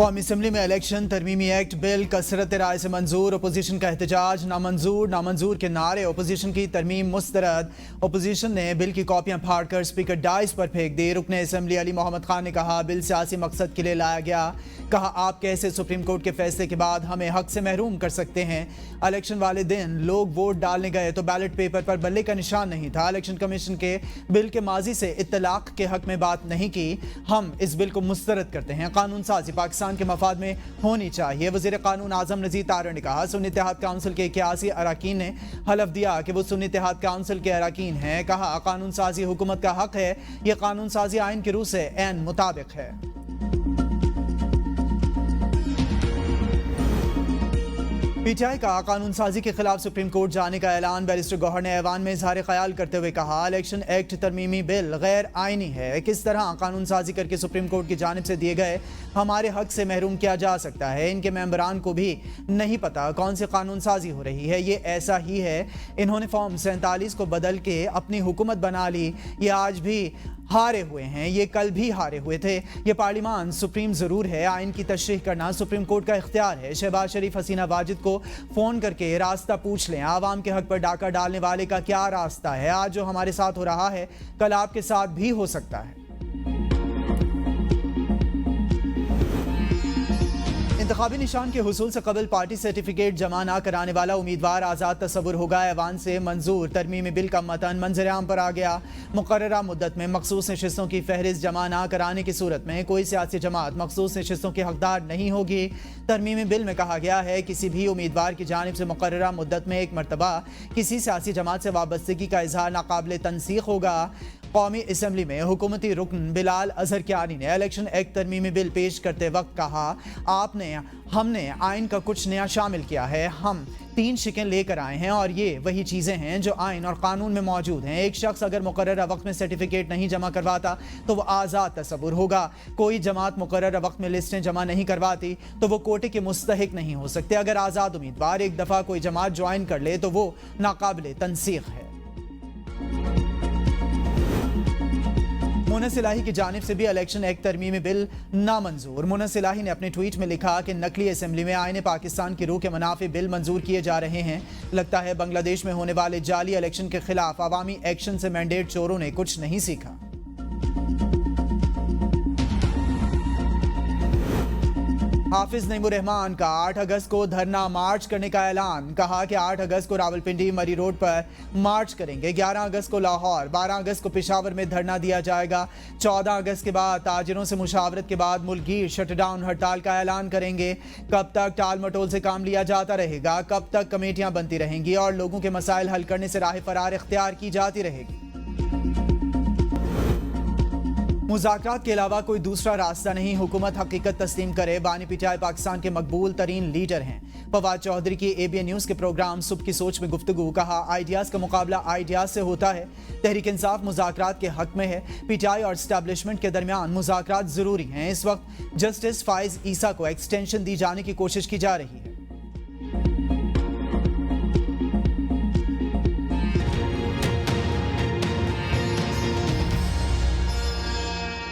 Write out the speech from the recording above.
कौमी असम्बली में election तरमीमी act bill कसरत राय से मंजूर। अपोजिशन का एहतजाज, नामंजूर के नारे। अपोजिशन की तरमीम मुस्तरद। अपोजिशन ने बिल की कॉपियां फाड़कर स्पीकर डाइस पर फेंक दी। रुकन असम्बली अली मोहम्मद खान ने कहा, बिल सियासी मकसद के लिए लाया गया। कहा, आप कैसे सुप्रीम कोर्ट के फैसले के बाद हमें हक से महरूम कर सकते हैं। इलेक्शन वाले दिन लोग वोट डालने गए तो बैलेट पेपर पर बल्ले का निशान नहीं था। इलेक्शन कमीशन के बिल के माजी से इत्तलाक के हक में बात नहीं की। हम इस बिल को मुस्तरद करते हैं। कानून साजी पाकिस्तान के मफाद में होनी चाहिए। वज़ीर कानून आज़म नज़ीर तारड़ ने कहा, सुन्नी इत्तेहाद काउंसिल के 81 अरकान ने हलफ दिया कि वो सुन्नी इत्तेहाद काउंसिल के अरकान हैं। कहा, कानून साजी हुकूमत का हक है। यह कानून साजी आइन की रूह से ऐन मुताबिक है। पीटीआई का कानून साजी के खिलाफ सुप्रीम कोर्ट जाने का ऐलान। बैरिस्टर गौहर ने ऐवान में इजहार ख्याल करते हुए कहा, इलेक्शन एक्ट तरमीमी बिल गैर आइनी है। किस तरह कानून साजी करके सुप्रीम कोर्ट की जानिब से दिए गए हमारे हक से महरूम किया जा सकता है। इनके मेंबरान को भी नहीं पता कौन सी कानून साजी हो रही है। ये ऐसा ही है, इन्होंने फॉर्म 47 को बदल के अपनी हुकूमत बना ली। ये आज भी हारे हुए हैं, ये कल भी हारे हुए थे। ये पार्लिमान सुप्रीम जरूर है, आइन की तशरीह करना सुप्रीम कोर्ट का इख्तियार है। शहबाज शरीफ हसीना वाजिद को फोन करके रास्ता पूछ लें, आवाम के हक पर डाका डालने वाले का क्या रास्ता है। आज जो हमारे साथ हो रहा है कल आपके साथ भी हो सकता है। इंतखाबी निशान के हुसूल से कबल पार्टी सर्टिफिकेट जमा न कराने वाला उम्मीदवार आज़ाद तस्वुर होगा। ऐवान से मंजूर तरमीमी बिल का मतन मंजर आम पर आ गया। मुकर्ररा मुद्दत में मखसूस नशिस्तों की फहरिस्त जमा न कराने की सूरत में कोई सियासी जमात मखसूस नशिस्तों की हकदार नहीं होगी। तरमीमी बिल में कहा गया है, किसी भी उम्मीदवार की जानिब से मुकर्ररा मुद्दत में एक मरतबा किसी सियासी जमात से वाबस्तगी का इजहार नाकाबिल तनसीख होगा। कौमी असम्बली में हुकूमती रुकन बिलाल अजहर कियानी ने इलेक्शन एक्ट तरमीमी बिल पेश करते वक्त कहा, हमने आइन का कुछ नया शामिल किया है। हम 3 शिकें लेकर आए हैं और ये वही चीज़ें हैं जो आइन और कानून में मौजूद हैं। एक शख्स अगर मुकर्ररा वक्त में सर्टिफिकेट नहीं जमा करवाता तो वह आज़ाद तस्वुर होगा। कोई जमात मुकर्ररा वक्त में लिस्टें जमा नहीं करवाती तो वो कोटे के मुस्तहिक नहीं हो सकते। अगर आज़ाद उम्मीदवार एक दफ़ा कोई जमात ज्वाइन कर ले तो वो नाकाबिल तनसीख है। मुनस इलाही की जानिब से भी इलेक्शन एक्ट तरमीमी बिल नामंजूर। मुनस इलाही ने अपने ट्वीट में लिखा कि नकली असम्बली में आईने पाकिस्तान की रूह के मुनाफे बिल मंजूर किए जा रहे हैं। लगता है बांग्लादेश में होने वाले जाली इलेक्शन के खिलाफ अवामी एक्शन से मैंडेट चोरों ने कुछ नहीं सीखा। हाफिज नईमुर रहमान का 8 अगस्त को धरना मार्च करने का ऐलान। कहा कि 8 अगस्त को रावलपिंडी मरी रोड पर मार्च करेंगे। 11 अगस्त को लाहौर, 12 अगस्त को पेशावर में धरना दिया जाएगा। 14 अगस्त के बाद ताजिरों से मुशावरत के बाद मुल्कगीर शटडाउन हड़ताल का ऐलान करेंगे। कब तक टाल मटोल से काम लिया जाता रहेगा, कब तक कमेटियां बनती रहेंगी और लोगों के मसाइल हल करने से राह फरार इख्तियार की जाती रहेगी। मुज़ाकरात के अलावा कोई दूसरा रास्ता नहीं, हुकूमत हकीकत तस्लीम करे। बानी पीटीआई पाकिस्तान के मकबूल तरीन लीडर हैं। फवाद चौधरी की ABN न्यूज़ के प्रोग्राम सुबह की सोच में गुफ्तगू। कहा, आइडियाज़ का मुकाबला आइडियाज़ से होता है। तहरीक इंसाफ मुज़ाकरात के हक में है। पीटीआई और एस्टैब्लिशमेंट के दरमियान मुज़ाकरात ज़रूरी हैं। इस वक्त जस्टिस फाइज ईसा को एक्सटेंशन दी जाने की कोशिश की जा रही है।